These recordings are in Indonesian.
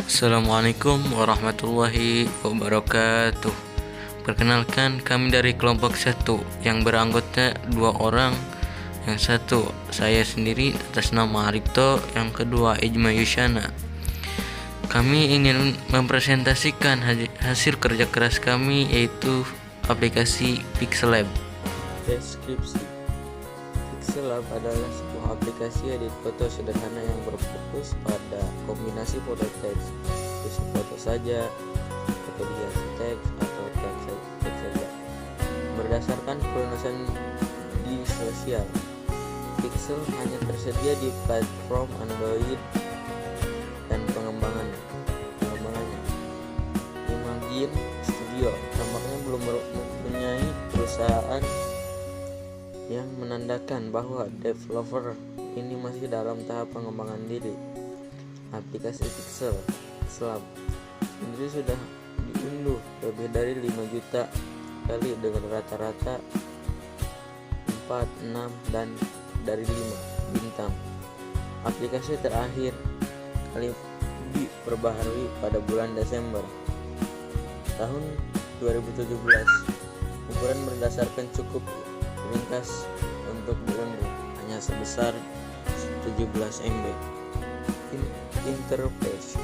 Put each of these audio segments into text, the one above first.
Assalamualaikum warahmatullahi wabarakatuh. Perkenalkan, kami dari kelompok 1 yang beranggota 2 orang. Yang satu saya sendiri atas nama Arifto, yang kedua Ijma Yusyana. Kami ingin mempresentasikan hasil kerja keras kami, yaitu aplikasi Pixel Lab. Deskripsi: Pixel Lab adalah sebuah aplikasi edit foto sederhana yang berfokus pada kombinasi foto teks, isi foto saja, foto dihiasi teks, atau teks saja. Berdasarkan pelunasan di sosial, Pixel hanya tersedia di platform Android dan pengembangannya. Imagine Studio tampaknya belum mempunyai perusahaan yang menandakan bahwa developer ini masih dalam tahap pengembangan diri. Aplikasi Pixel Lab sendiri sudah diunduh lebih dari 5 juta kali dengan rata-rata 4, 6, dan dari 5 bintang. Aplikasi terakhir kali diperbaharui pada bulan Desember tahun 2017. Ukuran berdasarkan cukup ringkas untuk diunduh, hanya sebesar 17 MB. Interface.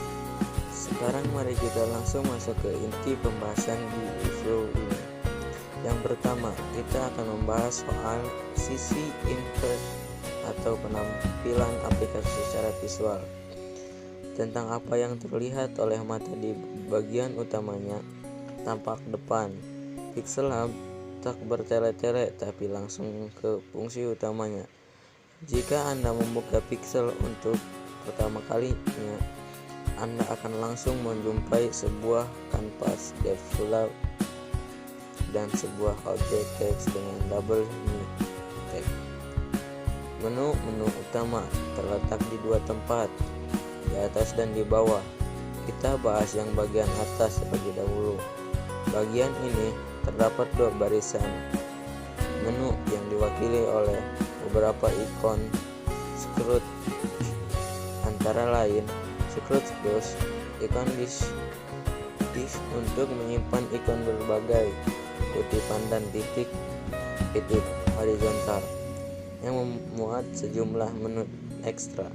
Sekarang mari kita langsung masuk ke inti pembahasan di video ini. Yang pertama, kita akan membahas soal sisi interface atau penampilan aplikasi secara visual. Tentang apa yang terlihat oleh mata di bagian utamanya, tampak depan. Pixel Lab tak bertele-tele tapi langsung ke fungsi utamanya. Jika Anda membuka Pixel untuk pertama kalinya, Anda akan langsung menjumpai sebuah kanvas develop dan sebuah objek teks dengan double text. Menu utama terletak di 2 tempat, di atas dan di bawah. Kita bahas yang bagian atas terlebih dahulu. Bagian ini terdapat 2 barisan menu yang diwakili oleh beberapa ikon scroll, antara lain scroll plus, ikon disk untuk menyimpan ikon berbagai kutipan, dan titik horizontal yang memuat sejumlah menu ekstra.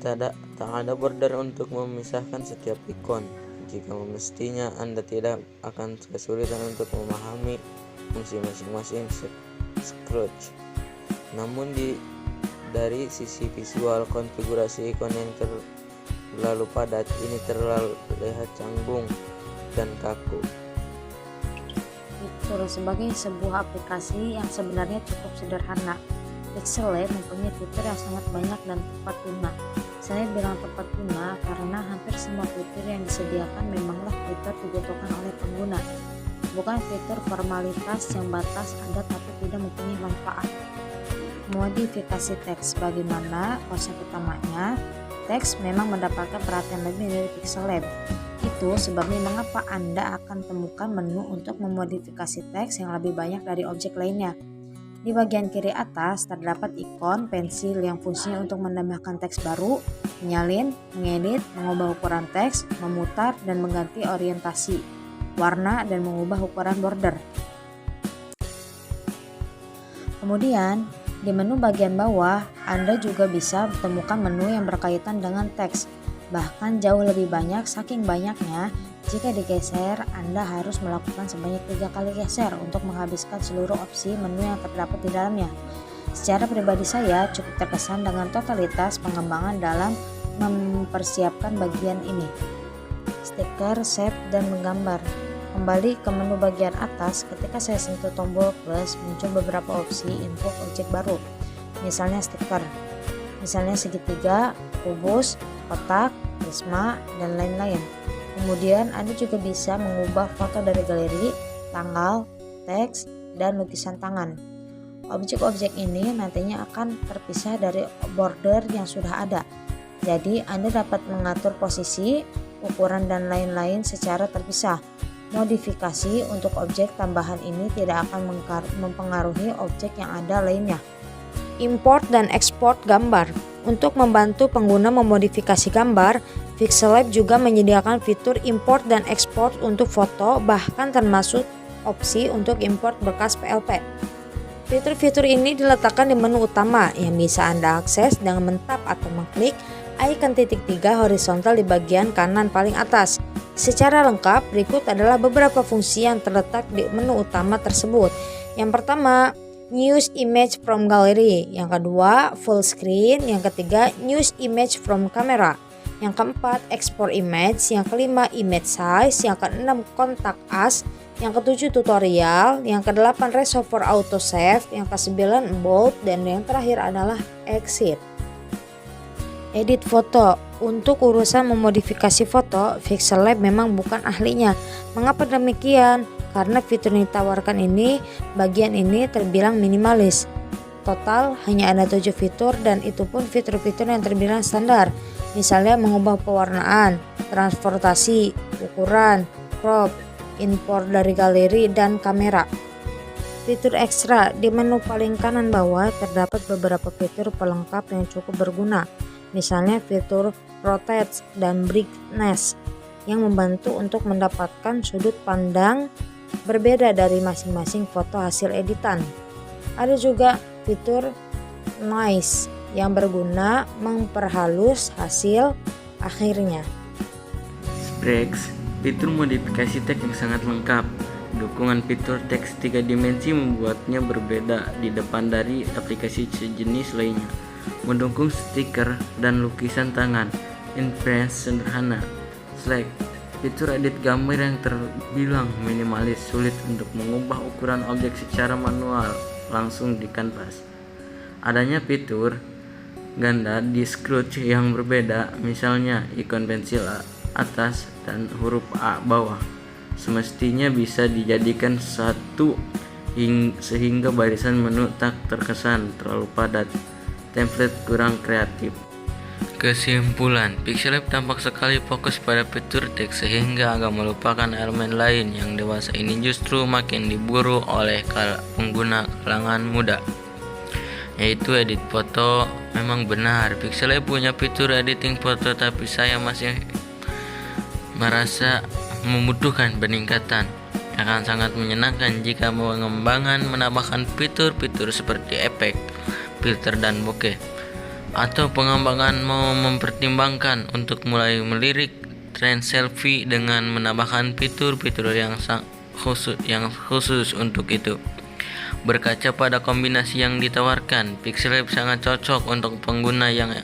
Tak ada border untuk memisahkan setiap ikon. Jika mestinya Anda tidak akan kesulitan untuk memahami fungsi masing-masing scroll. Namun dari sisi visual, konfigurasi ikon yang terlalu padat ini terlihat canggung dan kaku. Fitur sebagai sebuah aplikasi yang sebenarnya cukup sederhana. Pixel Lab mempunyai fitur yang sangat banyak dan tepat guna. Saya bilang tepat guna karena hampir semua fitur yang disediakan memanglah fitur dibutuhkan oleh pengguna, bukan fitur formalitas yang batas ada tapi tidak mempunyai manfaat. Modifikasi teks. Bagaimana konsep utamanya? Teks memang mendapatkan perhatian lebih dari Pixel Lab. Itu sebabnya mengapa Anda akan temukan menu untuk memodifikasi teks yang lebih banyak dari objek lainnya. Di bagian kiri atas terdapat ikon pensil yang fungsinya untuk menambahkan teks baru, menyalin, mengedit, mengubah ukuran teks, memutar dan mengganti orientasi, warna, dan mengubah ukuran border. Kemudian, di menu bagian bawah, Anda juga bisa menemukan menu yang berkaitan dengan teks. Bahkan jauh lebih banyak, saking banyaknya, jika digeser, Anda harus melakukan sebanyak 3 kali geser untuk menghabiskan seluruh opsi menu yang terdapat di dalamnya. Secara pribadi saya cukup terkesan dengan totalitas pengembangan dalam mempersiapkan bagian ini. Stiker, shape, dan menggambar. Kembali ke menu bagian atas, ketika saya sentuh tombol plus, muncul beberapa opsi info objek baru. Misalnya stiker, misalnya segitiga, kubus, kotak, prisma, dan lain-lain. Kemudian Anda juga bisa mengubah foto dari galeri, tanggal, teks, dan lukisan tangan. Objek-objek ini nantinya akan terpisah dari border yang sudah ada. Jadi Anda dapat mengatur posisi, ukuran, dan lain-lain secara terpisah. Modifikasi untuk objek tambahan ini tidak akan mempengaruhi objek yang ada lainnya. Import dan ekspor gambar. Untuk membantu pengguna memodifikasi gambar, Pixellab juga menyediakan fitur import dan export untuk foto, bahkan termasuk opsi untuk import berkas PLP. Fitur-fitur ini diletakkan di menu utama yang bisa Anda akses dengan mentap atau mengklik icon titik 3 horizontal di bagian kanan paling atas. Secara lengkap, berikut adalah beberapa fungsi yang terletak di menu utama tersebut. Yang pertama, Use Image from Gallery. Yang kedua, Full Screen. Yang ketiga, Use Image from Camera. Yang keempat, Export Image. Yang kelima, Image Size. Yang keenam, Contact Us. Yang ketujuh, Tutorial. Yang kedelapan, Resolve for Auto Save. Yang kesembilan, Bold. Dan yang terakhir adalah Exit. Edit foto. Untuk urusan memodifikasi foto, Pixellab memang bukan ahlinya. Mengapa demikian? Karena fitur yang ditawarkan ini, bagian ini terbilang minimalis. Total hanya ada 7 fitur dan itu pun fitur-fitur yang terbilang standar. Misalnya mengubah pewarnaan, transportasi, ukuran, crop, import dari galeri, dan kamera. Fitur ekstra di menu paling kanan bawah terdapat beberapa fitur pelengkap yang cukup berguna. Misalnya fitur Rotate dan Brightness yang membantu untuk mendapatkan sudut pandang berbeda dari masing-masing foto hasil editan. Ada juga fitur Noise yang berguna memperhalus hasil akhirnya. Sprex, fitur modifikasi teks yang sangat lengkap. Dukungan fitur teks 3 dimensi membuatnya berbeda di depan dari aplikasi sejenis lainnya. Mendukung stiker dan lukisan tangan. Inference sederhana. Slack, fitur edit gambar yang terbilang minimalis, sulit untuk mengubah ukuran objek secara manual langsung di kanvas. Adanya fitur ganda di Scratch yang berbeda, misalnya ikon pensil atas dan huruf A bawah, semestinya bisa dijadikan satu sehingga barisan menu tak terkesan terlalu padat. Template kurang kreatif. Kesimpulan, Pixellab tampak sekali fokus pada fitur teks sehingga agak melupakan elemen lain yang dewasa ini justru makin diburu oleh pengguna kalangan muda, yaitu edit foto. Memang benar, Pixellab punya fitur editing foto, tapi saya masih merasa membutuhkan peningkatan. Akan sangat menyenangkan jika pengembangan menambahkan fitur-fitur seperti efek, filter dan bokeh, atau pengembangan mau mempertimbangkan untuk mulai melirik tren selfie dengan menambahkan fitur-fitur yang khusus untuk itu. Berkaca pada kombinasi yang ditawarkan, Pixellab sangat cocok untuk pengguna yang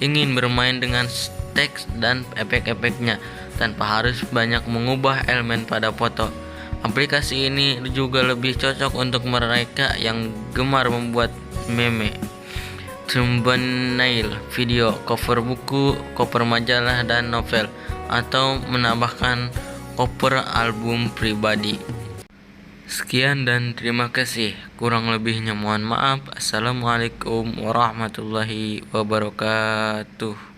ingin bermain dengan teks dan efek-efeknya tanpa harus banyak mengubah elemen pada foto. Aplikasi ini juga lebih cocok untuk mereka yang gemar membuat meme, thumbnail video, cover buku, cover majalah dan novel, atau menambahkan cover album pribadi. Sekian dan terima kasih. Kurang lebihnya mohon maaf. Assalamualaikum warahmatullahi wabarakatuh.